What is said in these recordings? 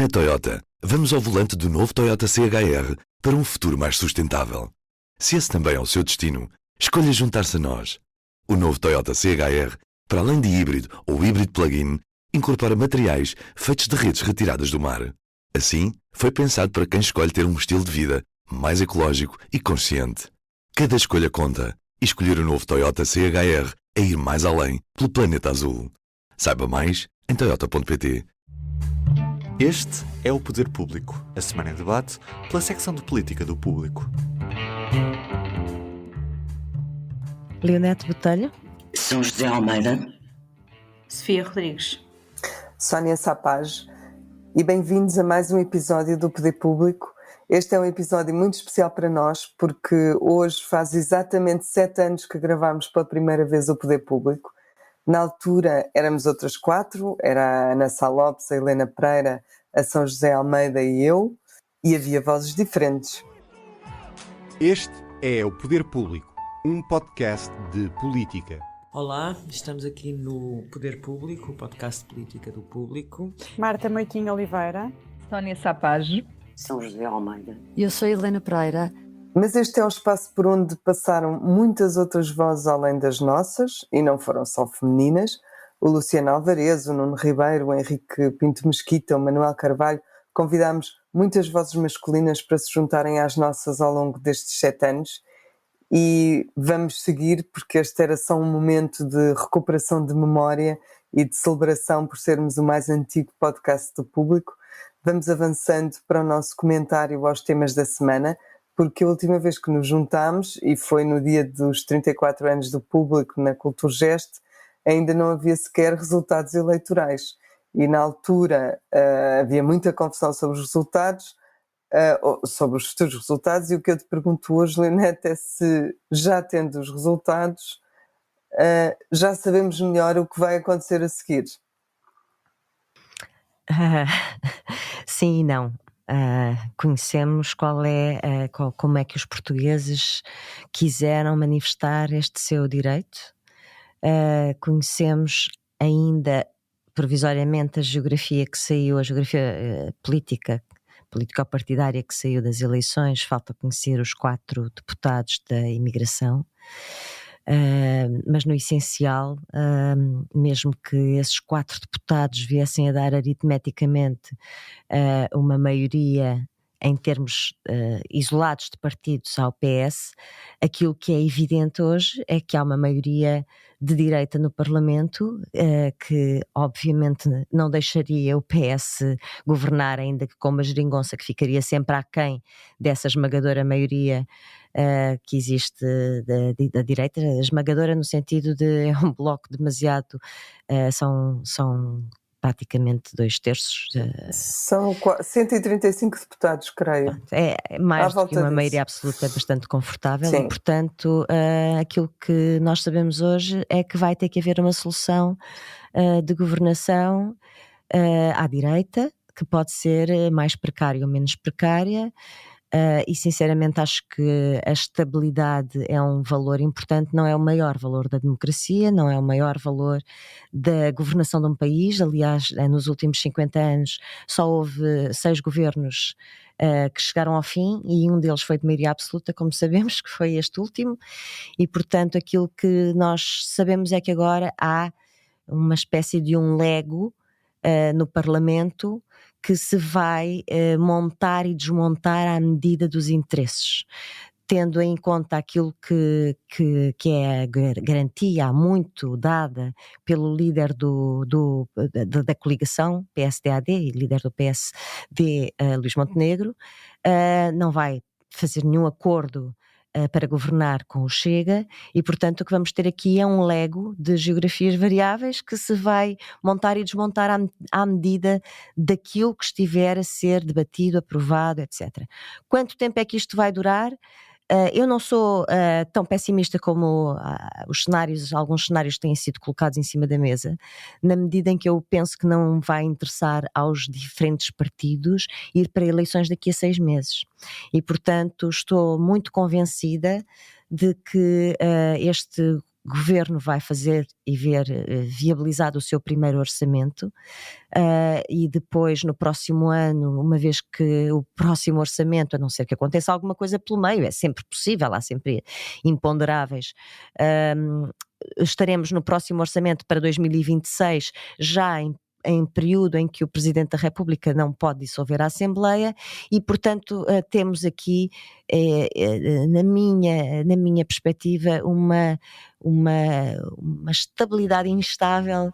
Na Toyota, vamos ao volante do novo Toyota CHR para um futuro mais sustentável. Se esse também é o seu destino, escolha juntar-se a nós. O novo Toyota CHR, para além de híbrido ou híbrido plug-in, incorpora materiais feitos de redes retiradas do mar. Assim, foi pensado para quem escolhe ter um estilo de vida mais ecológico e consciente. Cada escolha conta, e escolher o novo Toyota CHR é ir mais além pelo planeta azul. Saiba mais em toyota.pt. Este é o Poder Público, a semana em debate pela secção de política do Público. Leonete Botelho, São José Almeida, Sofia Rodrigues, Sónia Sapage, e bem-vindos a mais um episódio do Poder Público. Este é um episódio muito especial para nós, porque hoje faz exatamente 7 anos que gravámos pela primeira vez o Poder Público. Na altura éramos outras 4, era a Ana Sá Lopes, a Helena Pereira, a São José Almeida e eu, e havia vozes diferentes. Este é o Poder Público, um podcast de política. Olá, estamos aqui no Poder Público, o podcast de política do Público. Marta Moitinho Oliveira, Sónia Sapage, São José Almeida. eu sou Helena Pereira. Mas este é o espaço por onde passaram muitas outras vozes além das nossas, e não foram só femininas. O Luciano Alvarez, o Nuno Ribeiro, o Henrique Pinto Mesquita, o Manuel Carvalho. Convidámos muitas vozes masculinas para se juntarem às nossas ao longo destes 7 anos. E vamos seguir, porque este era só um momento de recuperação de memória e de celebração por sermos o mais antigo podcast do Público. Vamos avançando para o nosso comentário aos temas da semana, porque a última vez que nos juntámos, e foi no dia dos 34 anos do Público na Culturgest, ainda não havia sequer resultados eleitorais. E na altura havia muita confusão sobre os resultados, sobre os futuros resultados, e o que eu te pergunto hoje, Leonete, é se, já tendo os resultados, já sabemos melhor o que vai acontecer a seguir. Sim e não. Conhecemos como é que os portugueses quiseram manifestar este seu direito. Conhecemos ainda provisoriamente a geografia que saiu, a geografia político-partidária que saiu das eleições. Falta conhecer os 4 deputados da imigração. Mas no essencial, mesmo que esses 4 deputados viessem a dar aritmeticamente uma maioria em termos isolados de partidos ao PS, aquilo que é evidente hoje é que há uma maioria de direita no Parlamento, que obviamente não deixaria o PS governar, ainda que com uma geringonça que ficaria sempre aquém dessa esmagadora maioria que existe da direita, esmagadora no sentido de é um bloco demasiado, são praticamente 2/3. São 135 deputados, creio. É mais do que uma maioria absoluta bastante confortável. Sim. E, portanto, aquilo que nós sabemos hoje é que vai ter que haver uma solução de governação à direita, que pode ser mais precária ou menos precária. E sinceramente acho que a estabilidade é um valor importante, não é o maior valor da democracia, não é o maior valor da governação de um país. Aliás, nos últimos 50 anos só houve 6 governos que chegaram ao fim, e um deles foi de maioria absoluta, como sabemos, que foi este último, e portanto aquilo que nós sabemos é que agora há uma espécie de um Lego no Parlamento que se vai montar e desmontar à medida dos interesses, tendo em conta aquilo que é a garantia há muito dada pelo líder da coligação PSD-AD e líder do PSD, Luís Montenegro. Não vai fazer nenhum acordo para governar com o Chega, e portanto o que vamos ter aqui é um Lego de geografias variáveis que se vai montar e desmontar à medida daquilo que estiver a ser debatido, aprovado, etc. Quanto tempo é que isto vai durar? Eu não sou tão pessimista como alguns cenários têm sido colocados em cima da mesa, na medida em que eu penso que não vai interessar aos diferentes partidos ir para eleições daqui a 6 meses. E, portanto, estou muito convencida de que este governo vai fazer e ver viabilizado o seu primeiro orçamento, e depois no próximo ano, uma vez que o próximo orçamento, a não ser que aconteça alguma coisa pelo meio, é sempre possível, há sempre imponderáveis, estaremos no próximo orçamento para 2026 já em período em que o Presidente da República não pode dissolver a Assembleia e, portanto, temos aqui, na minha perspectiva, uma estabilidade instável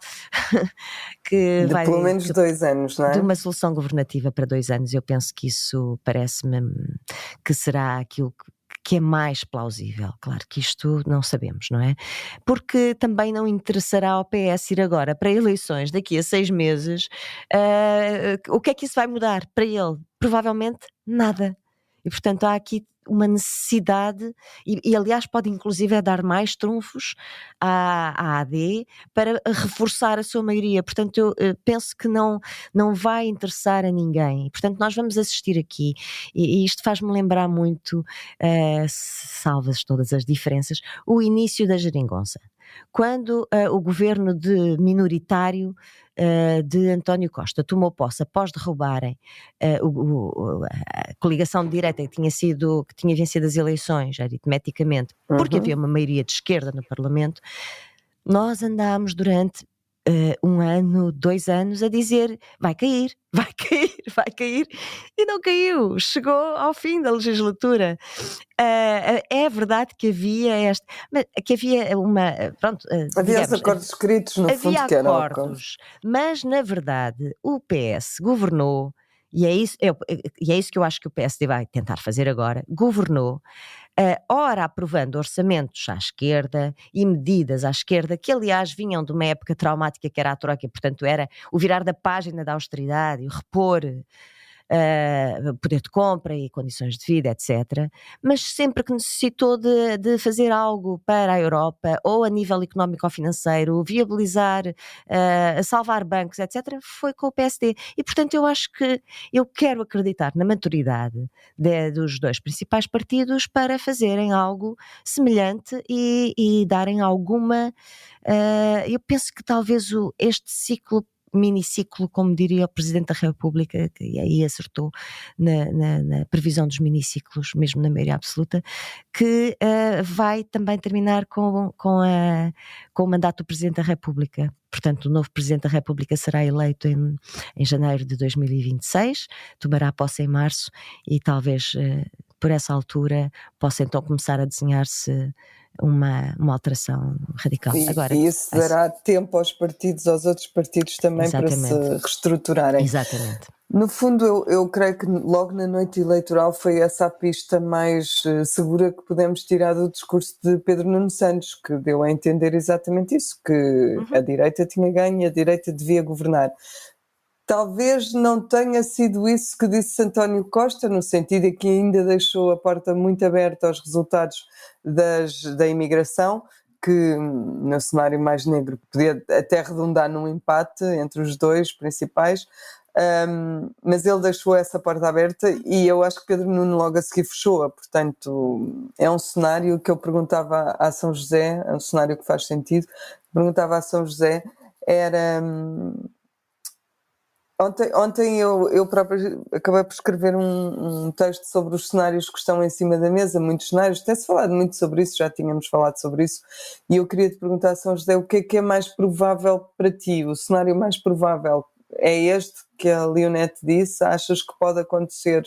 que de vai... pelo menos 2 anos, não é? De uma solução governativa para 2 anos. Eu penso que isso parece-me que será aquilo que é mais plausível. Claro que isto não sabemos, não é? Porque também não interessará ao PS ir agora para eleições daqui a 6 meses. O que é que isso vai mudar para ele? Provavelmente nada. E portanto há aqui uma necessidade, e aliás pode inclusive dar mais trunfos à AD para reforçar a sua maioria. Portanto eu penso que não vai interessar a ninguém. Portanto nós vamos assistir aqui, e isto faz-me lembrar muito, salvas todas as diferenças, o início da geringonça. Quando o governo minoritário de António Costa tomou posse após derrubarem a coligação de direita que tinha vencido as eleições aritmeticamente, porque havia uma maioria de esquerda no Parlamento, nós andámos durante 1 ano, 2 anos a dizer vai cair, e não caiu, chegou ao fim da legislatura. É verdade que havia havia os acordos escritos no fundo, que eram acordos, mas na verdade o PS governou, e é isso que eu acho que o PSD vai tentar fazer agora, governou, ora aprovando orçamentos à esquerda e medidas à esquerda, que aliás vinham de uma época traumática que era a Troika, portanto era o virar da página da austeridade, o repor poder de compra e condições de vida, etc. Mas sempre que necessitou de fazer algo para a Europa, ou a nível económico ou financeiro, viabilizar, salvar bancos, etc., foi com o PSD. E portanto eu quero acreditar na maturidade dos 2 principais partidos para fazerem algo semelhante e darem alguma... eu penso que talvez este miniciclo, como diria o Presidente da República, que aí acertou na previsão dos miniciclos, mesmo na maioria absoluta, que vai também terminar com o mandato do Presidente da República. Portanto, o novo Presidente da República será eleito em janeiro de 2026, tomará posse em março e talvez por essa altura possa então começar a desenhar-se uma alteração radical. E isso dará tempo aos outros partidos também. Exatamente. Para se reestruturarem. Exatamente. No fundo, eu creio que logo na noite eleitoral foi essa a pista mais segura que podemos tirar do discurso de Pedro Nuno Santos, que deu a entender exatamente isso, que a direita tinha ganho e a direita devia governar. Talvez não tenha sido isso que disse António Costa, no sentido de que ainda deixou a porta muito aberta aos resultados da imigração, que no cenário mais negro podia até redundar num empate entre os 2 principais, mas ele deixou essa porta aberta e eu acho que Pedro Nuno logo a seguir fechou-a. Portanto, é um cenário que eu perguntava a São José, é um cenário que faz sentido, perguntava a São José, era... Ontem eu próprio acabei por escrever um texto sobre os cenários que estão em cima da mesa, muitos cenários, tem-se falado muito sobre isso, já tínhamos falado sobre isso, e eu queria te perguntar a São José, o que é mais provável para ti? O cenário mais provável é este que a Leonete disse? Achas que pode acontecer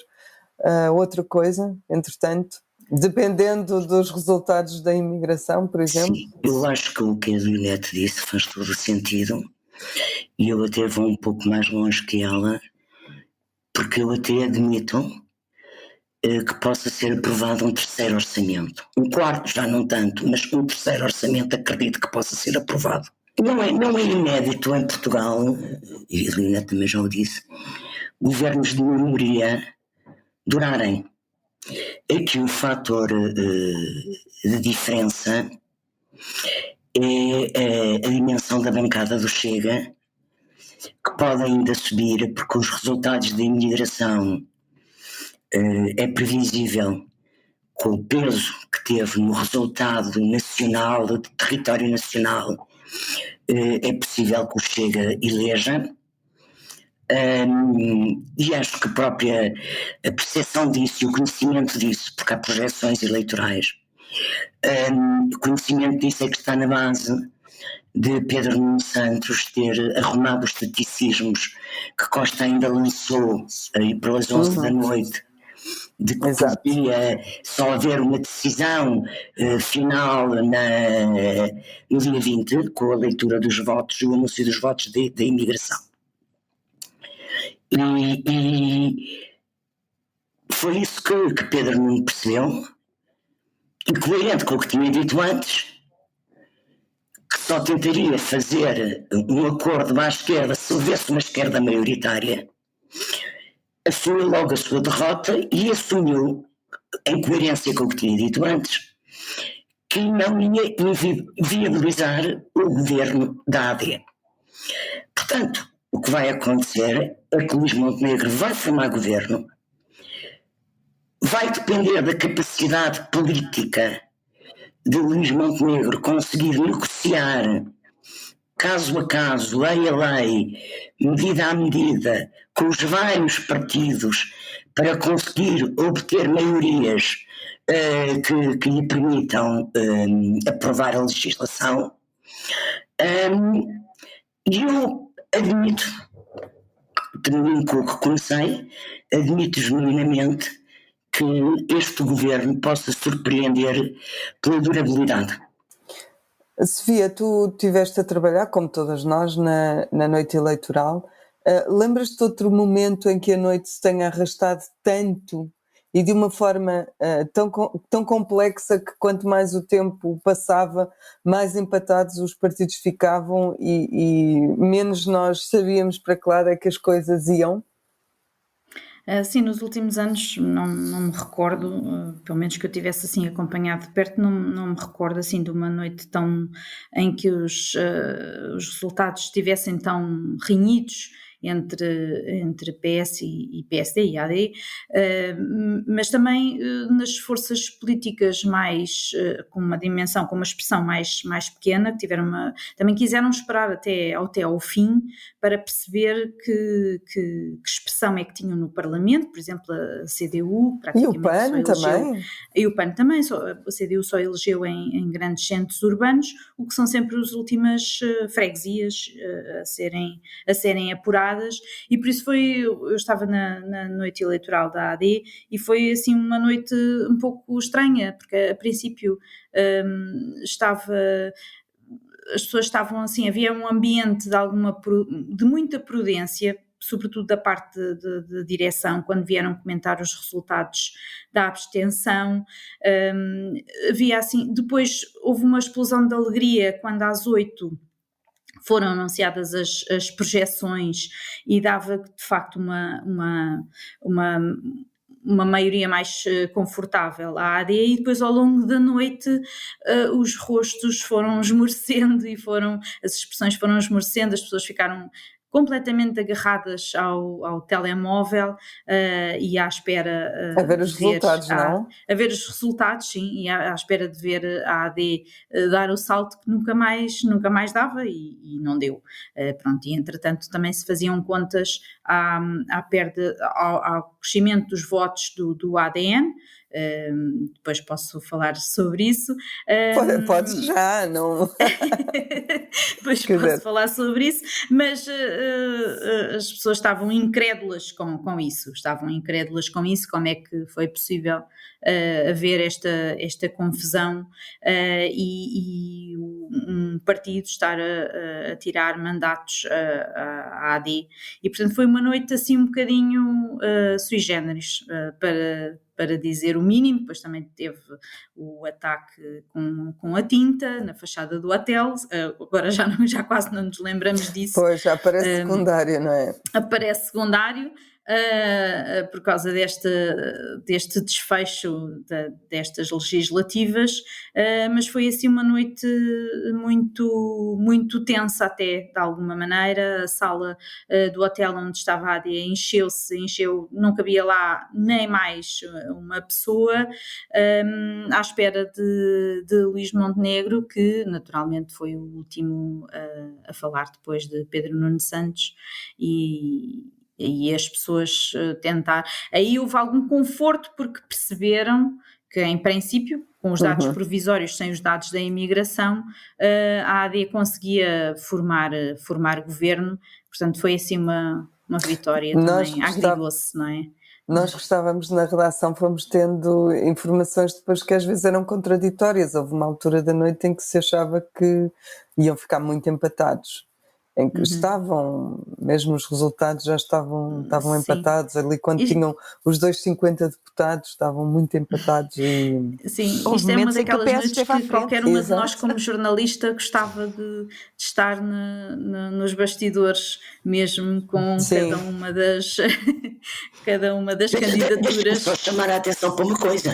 outra coisa, entretanto? Dependendo dos resultados da imigração, por exemplo? Sim, eu acho que o que a Leonete disse faz todo o sentido. E eu até vou um pouco mais longe que ela, porque eu até admito que possa ser aprovado um 3º orçamento. Um 4º já não tanto, mas um 3º orçamento acredito que possa ser aprovado. Não é inédito em Portugal, e a Lina também já o disse, governos de minoria durarem. Aqui o fator de diferença é a dimensão da bancada do Chega, que pode ainda subir, porque os resultados da imigração é previsível, com o peso que teve no resultado nacional, de território nacional, é possível que o Chega eleja. E acho que a própria percepção disso e o conhecimento disso, porque há projeções eleitorais, o conhecimento disso é que está na base de Pedro Nuno Santos ter arrumado os taticismos que Costa ainda lançou aí pelas 11 da noite, de que podia só haver uma decisão final no dia 20, com a leitura dos votos e o anúncio dos votos da imigração. E foi isso que Pedro Nuno percebeu, e coerente com o que tinha dito antes, que só tentaria fazer um acordo à esquerda se houvesse uma esquerda maioritária, assumiu logo a sua derrota e assumiu, em coerência com o que tinha dito antes, que não ia viabilizar o governo da AD. Portanto, o que vai acontecer é que Luís Montenegro vai formar governo, vai depender da capacidade política de Luís Montenegro conseguir negociar, caso a caso, lei a lei, medida a medida, com os vários partidos para conseguir obter maiorias que lhe permitam aprovar a legislação. E eu admito, termino com o que comecei, admito genuinamente que este governo possa surpreender pela durabilidade. Sofia, tu estiveste a trabalhar, como todas nós, na noite eleitoral. Lembras-te de outro momento em que a noite se tenha arrastado tanto e de uma forma tão complexa que quanto mais o tempo passava, mais empatados os partidos ficavam e menos nós sabíamos para que lado é que as coisas iam? Sim, nos últimos anos não me recordo, pelo menos que eu tivesse assim acompanhado de perto, não me recordo assim de uma noite em que os resultados estivessem tão renhidos entre PS e PSD e AD, mas também nas forças políticas mais, com uma dimensão, com uma expressão mais pequena, que também quiseram esperar até ao fim para perceber que expressão é que tinham no Parlamento, por exemplo a CDU, praticamente. E o PAN também? E o PAN também, a CDU só elegeu em grandes centros urbanos, o que são sempre as últimas freguesias a serem apuradas, e por isso eu estava na noite eleitoral da AD e foi assim uma noite um pouco estranha, porque a princípio as pessoas estavam assim, havia um ambiente de muita prudência, sobretudo da parte de direção, quando vieram comentar os resultados da abstenção. Havia assim, depois houve uma explosão de alegria quando às 8 foram anunciadas as projeções e dava de facto uma maioria mais confortável à AD, e depois ao longo da noite os rostos foram esmorecendo e as expressões foram esmorecendo, as pessoas ficaram completamente agarradas ao telemóvel e à espera a ver os resultados, não? A ver os resultados, sim, e à espera de ver a AD dar o salto que nunca mais dava e não deu. Pronto, e entretanto também se faziam contas à perda, ao crescimento dos votos do ADN. Depois posso falar sobre isso. Podes já, não? Depois posso falar sobre isso, mas as pessoas estavam incrédulas com isso, como é que foi possível haver esta confusão e um partido estar a tirar mandatos à AD, e portanto foi uma noite assim um bocadinho sui generis, para dizer o mínimo. Depois também teve o ataque com a tinta na fachada do hotel, agora já quase não nos lembramos disso. Pois, já parece secundário, não é? Aparece secundário, por causa deste desfecho destas legislativas, mas foi assim uma noite muito, muito tensa até, de alguma maneira. A sala do hotel onde estava a AD encheu, não cabia lá nem mais uma pessoa, à espera de Luís Montenegro, que naturalmente foi o último a falar depois de Pedro Nuno Santos, e as pessoas tentar. Aí houve algum conforto porque perceberam que, em princípio, com os dados provisórios, sem os dados da imigração, a AD conseguia formar governo. Portanto, foi assim uma vitória também agridoce, não é? Nós gostávamos, na redação, fomos tendo informações depois que às vezes eram contraditórias. Houve uma altura da noite em que se achava que iam ficar muito empatados, em que estavam, mesmo os resultados já estavam empatados, ali quando tinham os 50 deputados, estavam muito empatados. Sim, isto é uma daquelas noites que qualquer uma de nós, como jornalista, gostava de estar nos bastidores, mesmo com cada uma das candidaturas. Deixa-me só chamar a atenção para uma coisa: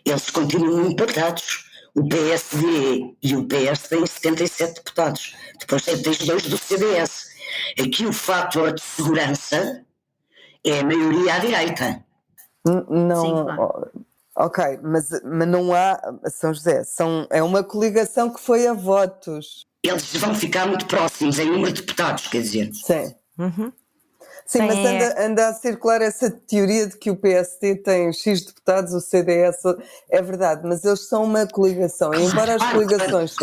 eles continuam empatados. O PSD e o PS têm 77 deputados, depois tens 2 do CDS. Aqui o fator de segurança é a maioria à direita. Não, sim, claro. Ok, mas não há, São José, é uma coligação que foi a votos. Eles vão ficar muito próximos em número de deputados, quer dizer. Sim. Sim, mas anda a circular essa teoria de que o PSD tem X deputados, o CDS, é verdade, mas eles são uma coligação, e embora as coligações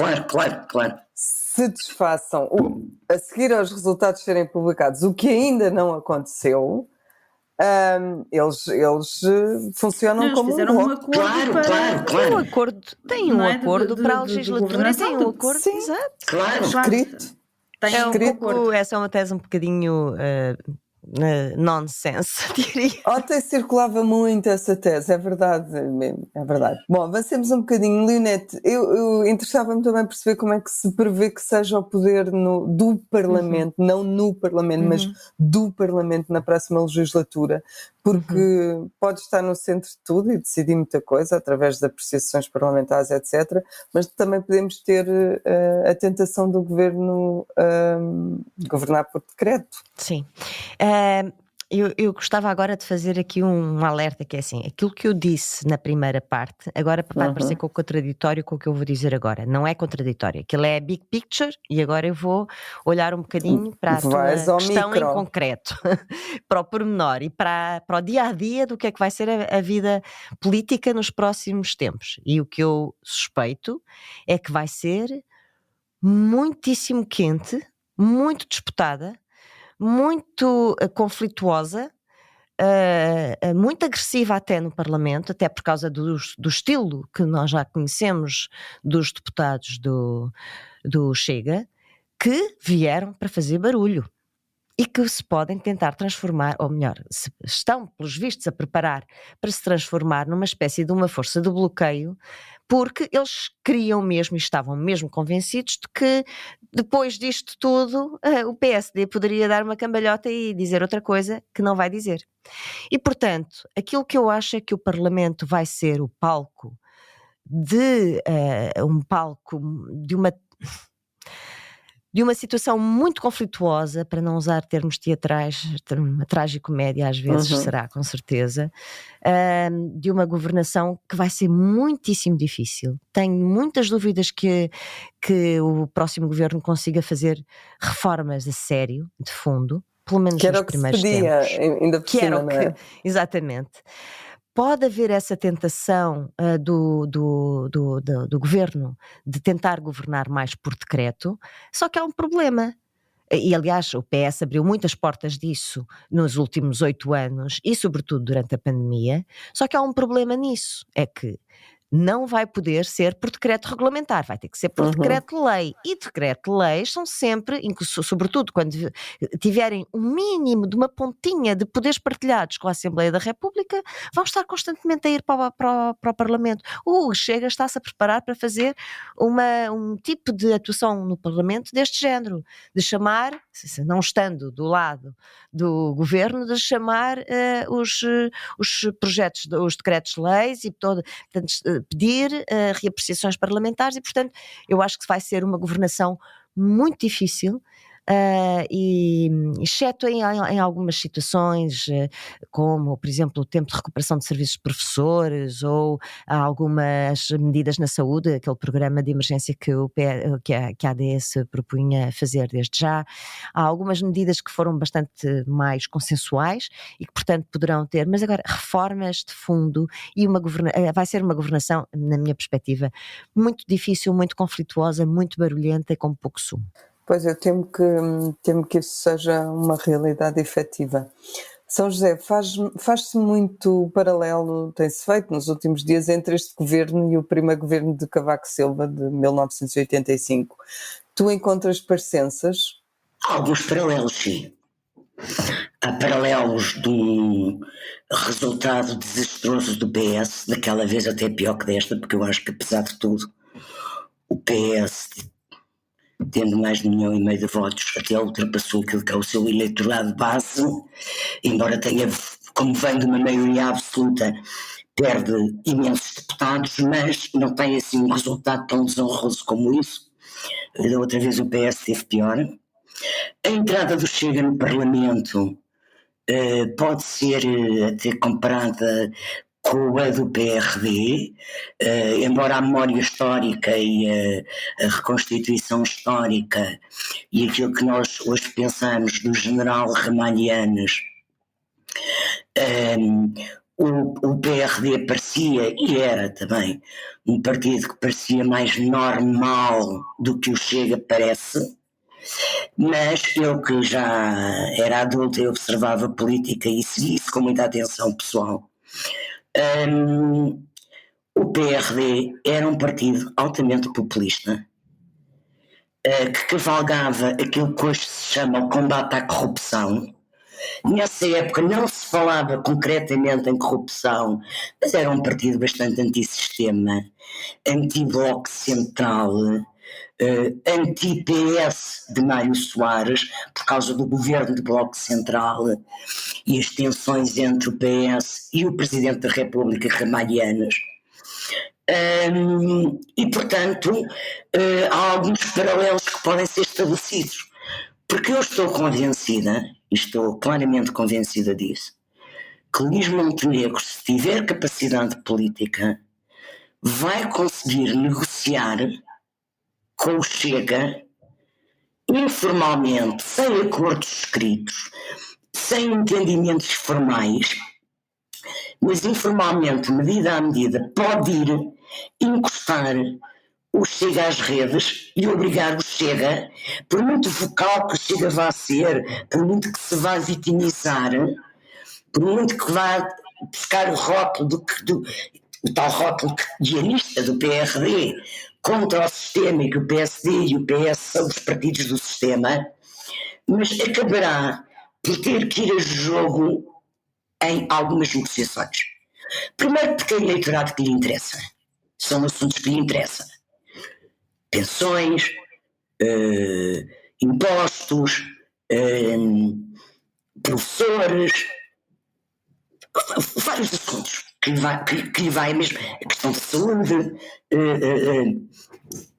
se desfaçam a seguir aos resultados serem publicados, o que ainda não aconteceu, eles funcionam como um acordo. Claro. Um acordo, tem um acordo para a legislatura, tem um acordo, sim, exato. Claro, escrito. Essa é uma tese um bocadinho nonsense, diria. Ontem circulava muito essa tese, é verdade. Bom, avancemos um bocadinho. Leonete, eu interessava-me também perceber como é que se prevê que seja o poder do Parlamento, não no Parlamento, mas do Parlamento na próxima legislatura, porque pode estar no centro de tudo e decidir muita coisa através de apreciações parlamentares, etc. Mas também podemos ter a tentação do governo governar por decreto. Sim. Eu gostava agora de fazer aqui um alerta, que é assim: aquilo que eu disse na primeira parte, agora vai parecer contraditório com o que eu vou dizer agora. Não é contraditório, aquilo é big picture, e agora eu vou olhar um bocadinho para a tua questão em concreto, para o pormenor e para o dia-a-dia do que é que vai ser a vida política nos próximos tempos. E o que eu suspeito é que vai ser muitíssimo quente, muito disputada, muito conflituosa, muito agressiva até no Parlamento, até por causa do estilo que nós já conhecemos dos deputados do Chega, que vieram para fazer barulho e que se podem tentar transformar, ou melhor, estão, pelos vistos, a preparar para se transformar numa espécie de uma força de bloqueio, porque eles queriam mesmo e estavam mesmo convencidos de que depois disto tudo o PSD poderia dar uma cambalhota e dizer outra coisa que não vai dizer. E, portanto, aquilo que eu acho é que o Parlamento vai ser o palco de uma situação muito conflituosa, para não usar termos teatrais, uma tragicomédia às vezes será, com certeza, de uma governação que vai ser muitíssimo difícil. Tenho muitas dúvidas que o próximo governo consiga fazer reformas a sério, de fundo, pelo menos nos primeiros tempos. Que era o que se pedia, ainda por cima, não é? Exatamente. Pode haver essa tentação do governo de tentar governar mais por decreto, só que há um problema. E, aliás, o PS abriu muitas portas disso nos últimos 8 anos e, sobretudo, durante a pandemia. Só que há um problema nisso, é que não vai poder ser por decreto regulamentar, vai ter que ser por decreto-lei. E decreto-leis são sempre, sobretudo quando tiverem um mínimo de uma pontinha de poderes partilhados com a Assembleia da República, vão estar constantemente a ir para o Parlamento. O Chega está-se a preparar para fazer um tipo de atuação no Parlamento deste género, de chamar, não estando do lado do governo, de chamar os projetos, os decretos-leis e portanto, pedir reapreciações parlamentares e, portanto, eu acho que vai ser uma governação muito difícil. Exceto em algumas situações, como, por exemplo, o tempo de recuperação de serviços de professores ou algumas medidas na saúde, aquele programa de emergência que a ADS propunha fazer desde já. Há algumas medidas que foram bastante mais consensuais e que, portanto, poderão ter, mas agora reformas de fundo e vai ser uma governação, na minha perspectiva, muito difícil, muito conflituosa, muito barulhenta e com pouco sumo. Pois, eu temo que isso seja uma realidade efetiva. São José, faz-se muito paralelo, tem-se feito nos últimos dias, entre este governo e o primeiro governo de Cavaco Silva, de 1985. Tu encontras parecenças? Alguns paralelos, sim. Há paralelos de um resultado desastroso do PS, daquela vez até pior que desta, porque eu acho que, apesar de tudo, o PS, tendo mais de 1,5 milhão de votos, até ultrapassou aquilo que é o seu eleitorado base, embora tenha, como vem de uma maioria absoluta, perde imensos deputados, mas não tem assim um resultado tão desonroso como isso. Da outra vez o PS teve pior. A entrada do Chega no Parlamento pode ser até comparada com a do PRD, embora a memória histórica e a reconstituição histórica e aquilo que nós hoje pensamos do general Ramalhianes, o PRD parecia, e era também, um partido que parecia mais normal do que o Chega parece, mas eu que já era adulto e observava política e segui isso com muita atenção pessoal. O PRD era um partido altamente populista, que cavalgava aquilo que hoje se chama o combate à corrupção. Nessa época não se falava concretamente em corrupção, mas era um partido bastante antissistema, anti-bloco central, anti-PS de Mário Soares, por causa do governo de bloco central e as tensões entre o PS e o Presidente da República, Ramalhianes. E, portanto, há alguns paralelos que podem ser estabelecidos, porque eu estou convencida, e estou claramente convencida disso, que Luís Montenegro, se tiver capacidade política, vai conseguir negociar com o Chega, informalmente, sem acordos escritos, sem entendimentos formais, mas informalmente, medida a medida, pode ir encostar o Chega às redes e obrigar o Chega, por muito vocal que o Chega vá ser, por muito que se vá vitimizar, por muito que vá buscar o rótulo o tal rótulo dianista do PRD contra o sistema, e que o PSD e o PS são os partidos do sistema, mas acabará por ter que ir a jogo em algumas negociações. Primeiro porque é o eleitorado que lhe interessa, são assuntos que lhe interessam. Pensões, impostos, professores, vários assuntos que lhe vai mesmo, a questão de saúde,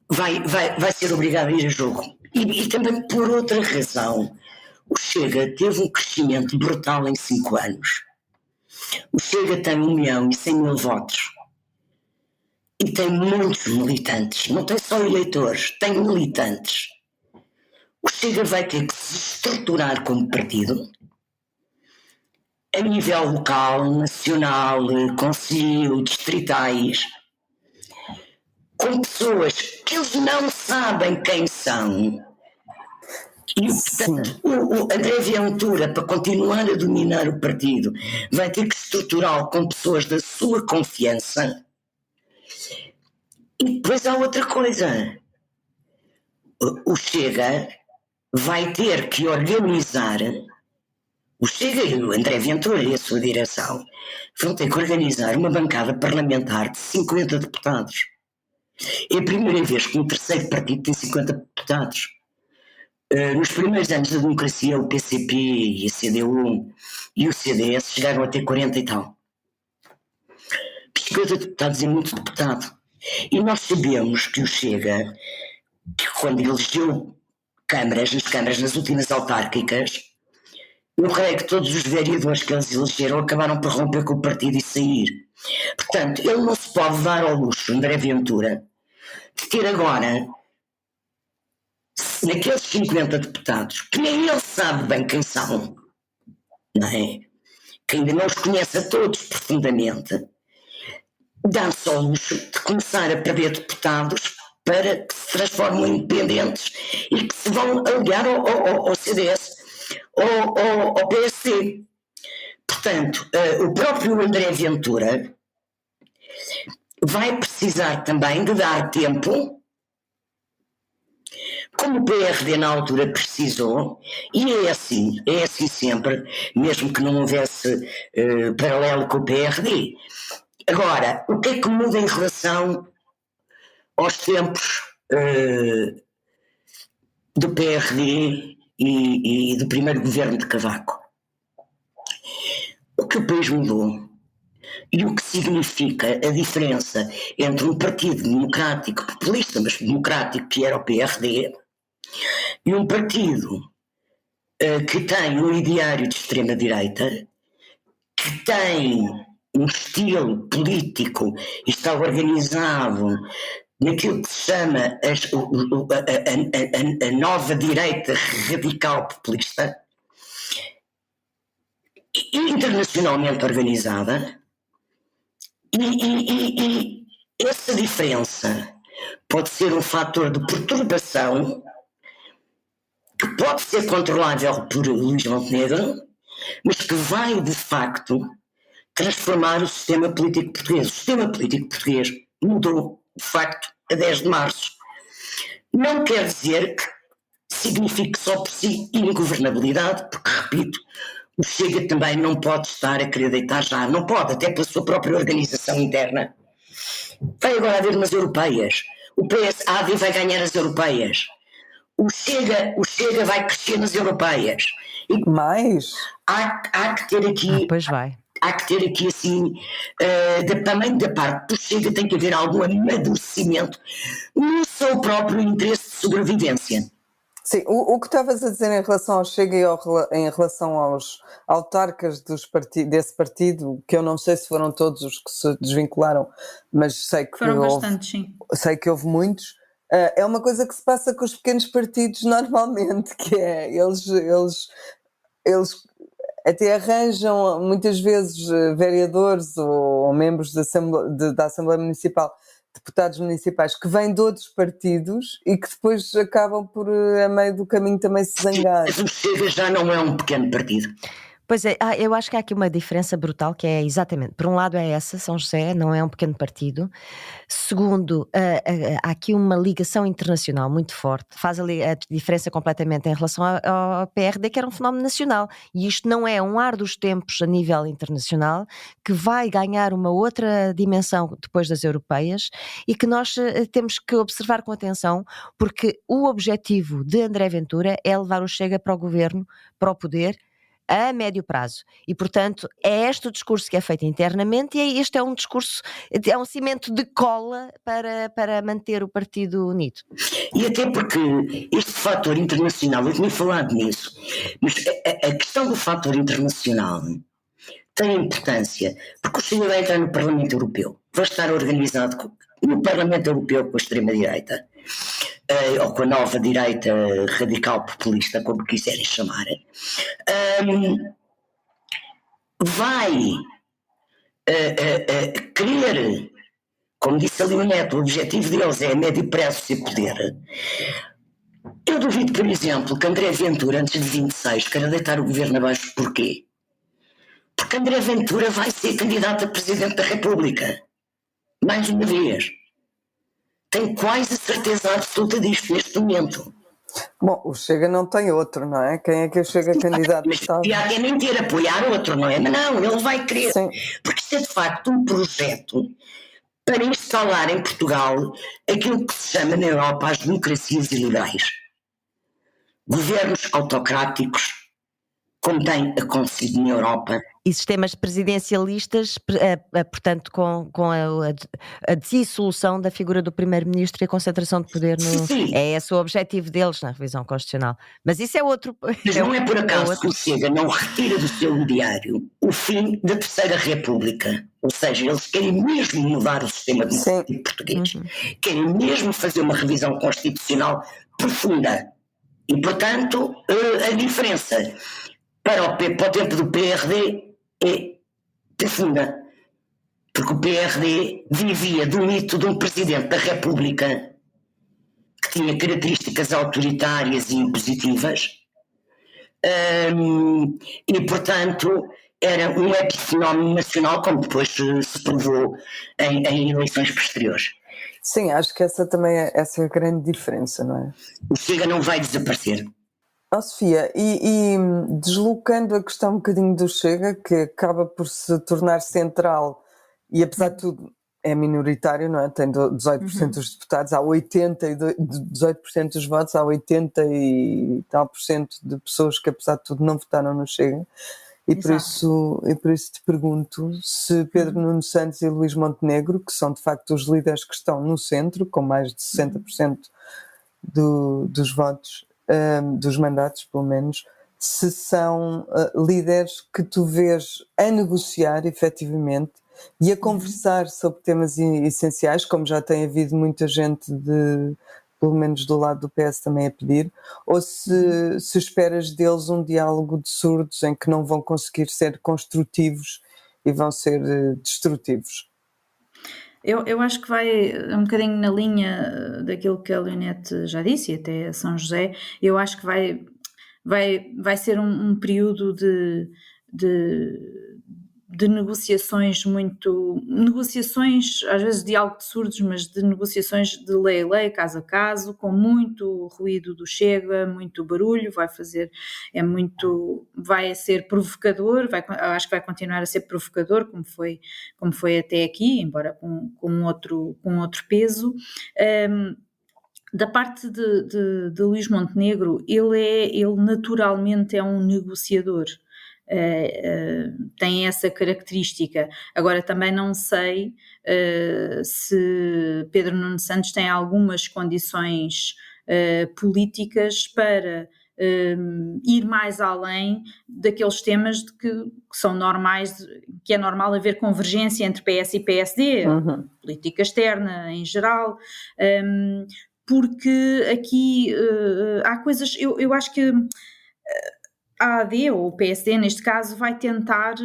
vai ser obrigado a ir a jogo. E também por outra razão, o Chega teve um crescimento brutal em 5 anos. O Chega tem 1.100.000 votos e tem muitos militantes, não tem só eleitores, tem militantes. O Chega vai ter que se estruturar como partido a nível local, nacional, concelho, distritais, com pessoas que eles não sabem quem são. E, portanto, o André Ventura, para continuar a dominar o partido, vai ter que estruturá-lo com pessoas da sua confiança E depois há outra coisa. O Chega vai ter que organizar, o Chega e o André Ventura e a sua direção vão ter que organizar uma bancada parlamentar de 50 deputados. É a primeira vez que um terceiro partido tem 50 deputados. Nos primeiros anos da democracia, o PCP e a CDU e o CDS chegaram a ter 40 e tal. 50 deputados é muito deputado. E nós sabemos que o Chega, que quando elegeu nas últimas autárquicas, eu creio que todos os vereadores que eles elegeram acabaram por romper com o partido e sair. Portanto, ele não se pode dar ao luxo, André Ventura, de ter agora, naqueles 50 deputados, que nem ele sabe bem quem são, não é? Que ainda não os conhece a todos profundamente, dá-se ao luxo de começar a perder deputados para que se transformem em independentes e que se vão aliar ao CDS ou ao PSD. Portanto, o próprio André Ventura vai precisar também de dar tempo, como o PRD na altura precisou, e é assim sempre, mesmo que não houvesse paralelo com o PRD. Agora, o que é que muda em relação aos tempos do PRD e do primeiro governo de Cavaco? O que o país mudou e o que significa a diferença entre um partido democrático, populista, mas democrático, que era o PRD, e um partido que tem um ideário de extrema-direita, que tem um estilo político e está organizado naquilo que se chama a nova direita radical populista, internacionalmente organizada, e essa diferença pode ser um fator de perturbação que pode ser controlável por Luís Montenegro, mas que vai de facto transformar o sistema político português. O sistema político português mudou de facto a 10 de março. Não quer dizer que signifique só por si ingovernabilidade, porque, repito, o Chega também não pode estar a querer deitar já, não pode, até pela sua própria organização interna. Vai agora haver umas europeias, o PSD vai ganhar as europeias, o Chega vai crescer nas europeias. E mais? Há que ter aqui... Pois vai. Há que ter aqui, assim, também da parte do Chega, tem que haver algum amadurecimento no seu próprio interesse de sobrevivência. Sim, o que estavas a dizer em relação ao Chega e em relação aos autarcas desse partido, que eu não sei se foram todos os que se desvincularam, mas sei que foram bastantes, sim. Sei que houve muitos. É uma coisa que se passa com os pequenos partidos normalmente, que é eles até arranjam muitas vezes vereadores ou membros da Assembleia Municipal, deputados municipais que vêm de outros partidos e que depois acabam por, a meio do caminho, também se zangar. Mas o Chega já não é um pequeno partido. Pois é, eu acho que há aqui uma diferença brutal, que é exatamente, por um lado é essa, São José não é um pequeno partido. Segundo, há aqui uma ligação internacional muito forte, faz ali a diferença completamente em relação ao PRD, que era um fenómeno nacional, e isto não é um ar dos tempos a nível internacional, que vai ganhar uma outra dimensão depois das europeias, e que nós temos que observar com atenção, porque o objetivo de André Ventura é levar o Chega para o governo, para o poder, a médio prazo. E, portanto, é este o discurso que é feito internamente e este é um discurso, é um cimento de cola para manter o partido unido. E até porque este fator internacional, eu tinha falado nisso, mas a questão do fator internacional tem importância, porque o Chega vai entrar no Parlamento Europeu, vai estar organizado no Parlamento Europeu com a extrema-direita, ou com a nova direita radical populista, como quiserem chamar, vai querer, como disse ali o Neto, o objetivo deles é a médio prazo ser poder. Eu duvido, por exemplo, que André Ventura, antes de 26, queira deitar o governo abaixo. Porquê? Porque André Ventura vai ser candidato a Presidente da República. mais uma vez, tenho quase a certeza absoluta disto neste momento. Bom, o Chega não tem outro, não é? Quem é que o Chega candidato? E há quem nem ter apoiar outro, não é? Mas não, ele vai querer. Sim. Porque isto é de facto um projeto para instalar em Portugal aquilo que se chama na Europa as democracias ilibrais. Governos autocráticos, como tem acontecido na Europa. E sistemas presidencialistas, portanto, com a dissolução da figura do primeiro-ministro e a concentração de poder no... Sim. É esse o objetivo deles na revisão constitucional. Mas isso é outro... Mas não é por acaso que o Chega não retira do seu ideário o fim da Terceira República. Ou seja, eles querem mesmo mudar o sistema democrático português. Querem mesmo fazer uma revisão constitucional profunda. E, portanto, a diferença para o tempo do PRD é profunda, porque o PRD vivia do mito de um Presidente da República que tinha características autoritárias e impositivas e, portanto, era um epifenómeno nacional, como depois se provou em eleições posteriores. Sim, acho que essa também essa é a grande diferença, não é? O Chega não vai desaparecer. Sofia, e deslocando a questão um bocadinho do Chega, que acaba por se tornar central e apesar de tudo é minoritário, não é? Tem 18% dos deputados, há 18% dos votos, há 80 e tal por cento de pessoas que apesar de tudo não votaram no Chega e por isso te pergunto se Pedro Nuno Santos e Luís Montenegro, que são de facto os líderes que estão no centro, com mais de 60% dos votos, dos mandatos pelo menos, se são líderes que tu vês a negociar efetivamente e a conversar sobre temas essenciais, como já tem havido muita gente pelo menos do lado do PS também a pedir, ou se esperas deles um diálogo de surdos em que não vão conseguir ser construtivos e vão ser destrutivos? Eu acho que vai um bocadinho na linha daquilo que a Leonete já disse, e até a São José. Eu acho que vai ser um período de negociações negociações, às vezes de algo de surdos, mas de negociações de lei a lei, caso a caso, com muito ruído do Chega, muito barulho, vai ser provocador, acho que vai continuar a ser provocador, como foi até aqui, embora com outro peso. Da parte de Luís Montenegro, ele naturalmente é um negociador. Tem essa característica. Agora também não sei se Pedro Nuno Santos tem algumas condições políticas para ir mais além daqueles temas que são normais, que é normal haver convergência entre PS e PSD, política externa em geral, porque aqui há coisas, eu acho que a AD, ou o PSD neste caso, vai tentar,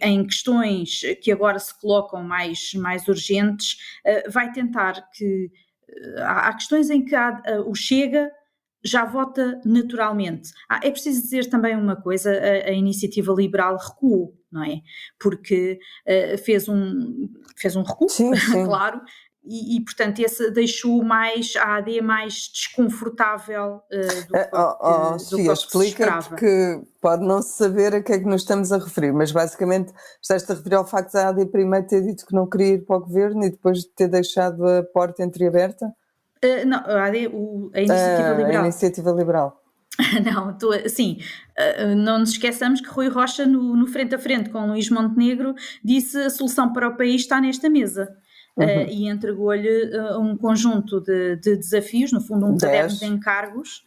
em questões que agora se colocam mais urgentes, vai tentar que... há questões em que o Chega já vota naturalmente. É preciso dizer também uma coisa, a Iniciativa Liberal recuou, não é? Porque fez um recuo, sim. claro, e portanto esse deixou a AD mais desconfortável do que explica, porque pode não se saber a que é que nos estamos a referir, mas basicamente estás-te a referir ao facto da AD primeiro ter dito que não queria ir para o governo e depois de ter deixado a porta entreaberta? Não, a AD, a Iniciativa Liberal. A Iniciativa Liberal. Não, não nos esqueçamos que Rui Rocha, no frente a frente com Luís Montenegro, disse a solução para o país está nesta mesa. E entregou-lhe um conjunto de desafios, no fundo um caderno de encargos,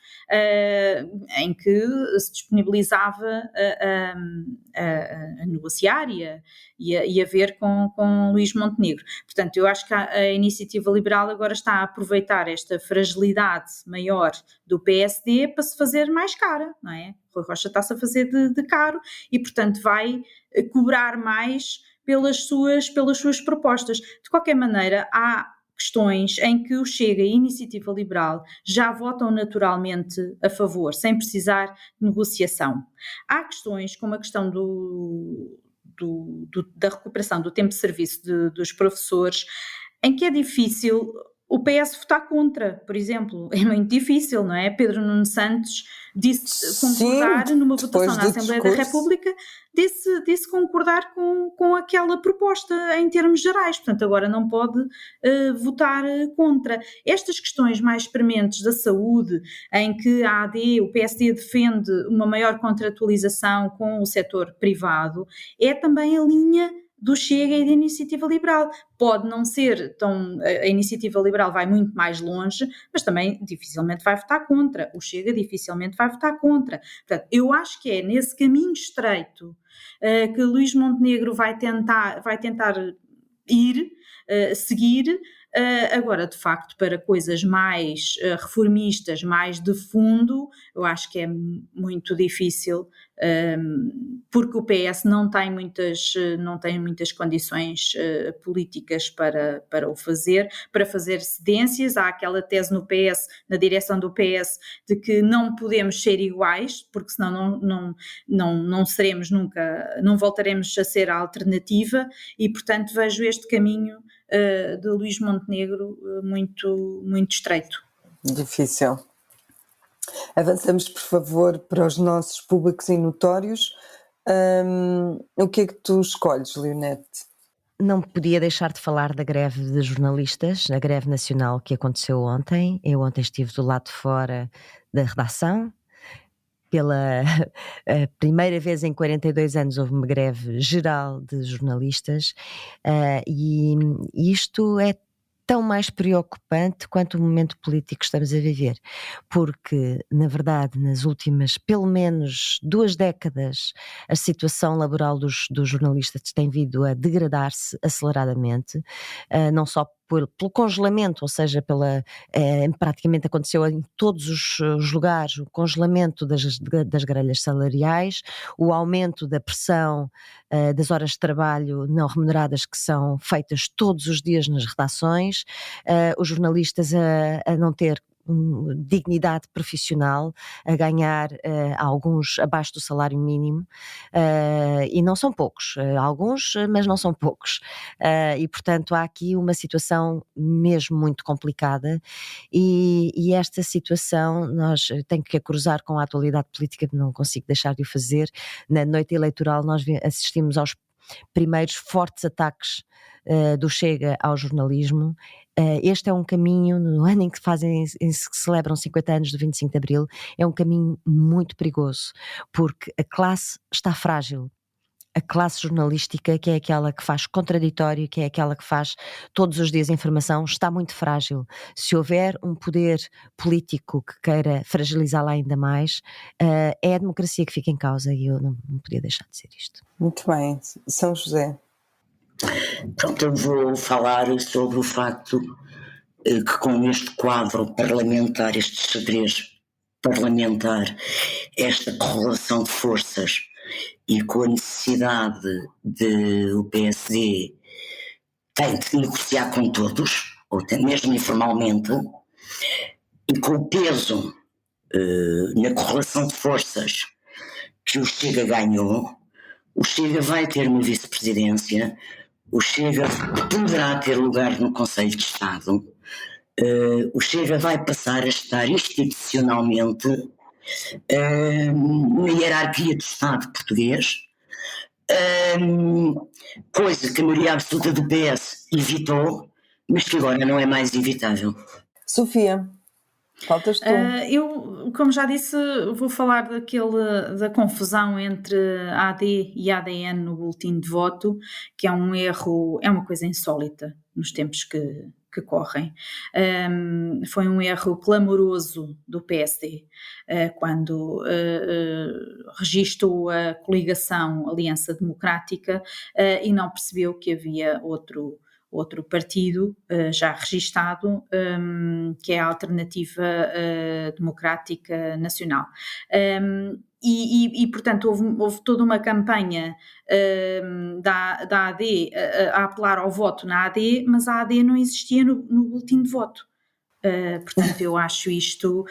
em que se disponibilizava a negociar e a ver com Luís Montenegro. Portanto, eu acho que a Iniciativa Liberal agora está a aproveitar esta fragilidade maior do PSD para se fazer mais cara, não é? Rui Rocha está-se a fazer de caro e, portanto, vai cobrar mais pelas suas propostas. De qualquer maneira, há questões em que o Chega e a Iniciativa Liberal já votam naturalmente a favor, sem precisar de negociação. Há questões como a questão da recuperação do tempo de serviço dos professores, em que é difícil o PS votar contra, por exemplo. É muito difícil, não é? Pedro Nuno Santos disse concordar numa votação na Assembleia da República, disse concordar com aquela proposta em termos gerais, portanto agora não pode votar contra. Estas questões mais prementes da saúde, em que a AD, o PSD defende uma maior contratualização com o setor privado, é também a linha do Chega e da Iniciativa Liberal. Pode não ser tão... A Iniciativa Liberal vai muito mais longe, mas também dificilmente vai votar contra. O Chega dificilmente vai votar contra. Portanto, eu acho que é nesse caminho estreito que Luís Montenegro vai tentar seguir. Agora, de facto, para coisas mais reformistas, mais de fundo, eu acho que é muito difícil, porque o PS não tem muitas condições políticas para o fazer, para fazer cedências. Há aquela tese no PS, na direção do PS, de que não podemos ser iguais, porque senão não seremos nunca, não voltaremos a ser a alternativa, e portanto vejo este caminho de Luís Montenegro muito, muito estreito. Difícil. Avançamos, por favor, para os nossos públicos e notórios. O que é que tu escolhes, Leonete? Não podia deixar de falar da greve de jornalistas, a greve nacional que aconteceu ontem. Eu ontem estive do lado de fora da redação. Pela primeira vez em 42 anos houve uma greve geral de jornalistas, e isto é tão mais preocupante quanto o momento político que estamos a viver, porque, na verdade, nas últimas, pelo menos 2 décadas, a situação laboral dos jornalistas tem vindo a degradar-se aceleradamente, não só pelo congelamento, ou seja, praticamente aconteceu em todos os lugares, o congelamento das grelhas salariais, o aumento da pressão das horas de trabalho não remuneradas que são feitas todos os dias nas redações, os jornalistas a não ter dignidade profissional, a ganhar alguns abaixo do salário mínimo, e não são poucos, alguns, mas não são poucos, e portanto há aqui uma situação mesmo muito complicada, e esta situação nós tenho que a cruzar com a atualidade política, não consigo deixar de o fazer. Na noite eleitoral nós assistimos aos primeiros fortes ataques do Chega ao jornalismo. Este é um caminho, no ano em que se celebram 50 anos do 25 de Abril, é um caminho muito perigoso, porque a classe está frágil. A classe jornalística, que é aquela que faz contraditório, que é aquela que faz todos os dias informação, está muito frágil. Se houver um poder político que queira fragilizá-la ainda mais, é a democracia que fica em causa, e eu não podia deixar de dizer isto. Muito bem. São José. Pronto, eu vou falar sobre o facto que com este quadro parlamentar, este xadrez parlamentar, esta correlação de forças e com a necessidade de o PSD tem de negociar com todos, ou até mesmo informalmente, e com o peso na correlação de forças que o Chega ganhou, o Chega vai ter uma vice-presidência, o Chega poderá ter lugar no Conselho de Estado, o Chega vai passar a estar institucionalmente na hierarquia do Estado português, coisa que a maioria absoluta do PS evitou, mas que agora não é mais evitável. Sofia, faltas tu. Eu, como já disse, vou falar da confusão entre AD e ADN no boletim de voto, que é um erro, é uma coisa insólita nos tempos que correm. Foi um erro clamoroso do PSD quando registou a coligação Aliança Democrática e não percebeu que havia outro partido já registado, que é a Alternativa Democrática Nacional. E portanto, houve toda uma campanha da AD a apelar ao voto na AD, mas a AD não existia no boletim de voto. Portanto, eu acho isto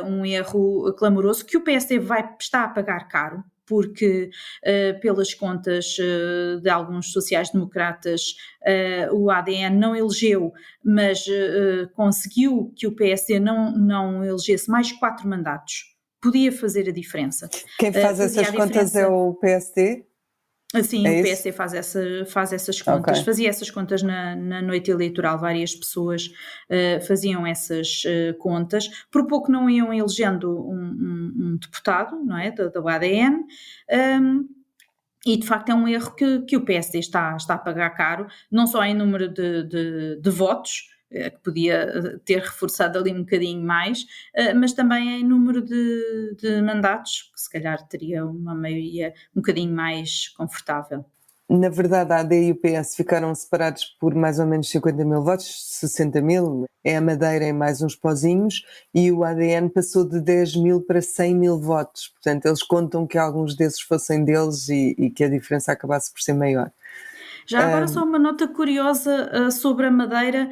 um erro clamoroso que o PSD está a pagar caro, porque pelas contas de alguns sociais-democratas o ADN não elegeu, mas conseguiu que o PSD não elegesse mais 4 mandatos. Podia fazer a diferença. Quem faz essas contas é o PSD? Sim, o PSD faz essas contas, okay. Fazia essas contas na noite eleitoral, várias pessoas faziam essas contas, por pouco não iam elegendo um deputado, não é, do ADN, e de facto é um erro que o PSD está a pagar caro, não só em número de votos, que podia ter reforçado ali um bocadinho mais, mas também em número de mandatos, que se calhar teria uma maioria um bocadinho mais confortável. Na verdade, a AD e o PS ficaram separados por mais ou menos 50 mil votos, 60 mil, é a Madeira e mais uns pozinhos, e o ADN passou de 10 mil para 100 mil votos. Portanto, eles contam que alguns desses fossem deles e que a diferença acabasse por ser maior. Já agora só uma nota curiosa sobre a Madeira,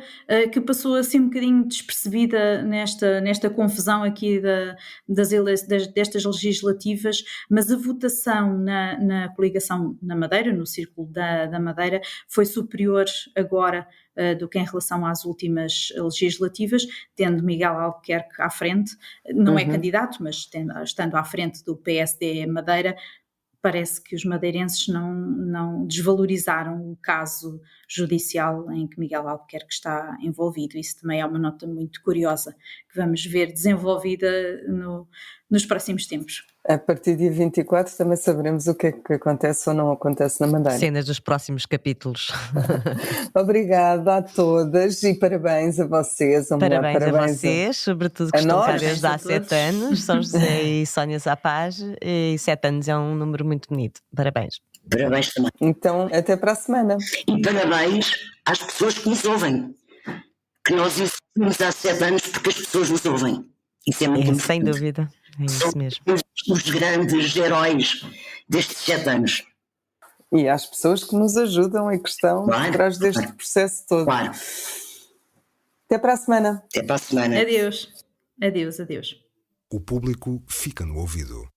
que passou assim um bocadinho despercebida nesta confusão aqui destas legislativas, mas a votação na coligação na Madeira, no círculo da Madeira, foi superior agora do que em relação às últimas legislativas, tendo Miguel Albuquerque à frente, não é candidato, mas estando à frente do PSD Madeira. Parece que os madeirenses não desvalorizaram o caso judicial em que Miguel Albuquerque está envolvido. Isso também é uma nota muito curiosa, que vamos ver desenvolvida nos próximos tempos. A partir de dia 24 também saberemos o que é que acontece ou não acontece na Madeira. Cenas dos próximos capítulos. Obrigada a todas e parabéns a vocês. Parabéns a vocês, sobretudo que estão cá desde há 7 anos, São José e Sónia Sapaz, e 7 anos é um número muito bonito. Parabéns. Parabéns também. Então, até para a semana. E parabéns às pessoas que nos ouvem, que nós existimos há 7 anos porque as pessoas nos ouvem. Isso é muito importante. Sem dúvida. É isso mesmo. Os grandes heróis destes 7 anos. E às pessoas que nos ajudam e que estão por trás deste processo todo. Claro. Até para a semana. Até para a semana. Adeus. Adeus, adeus. O público fica no ouvido.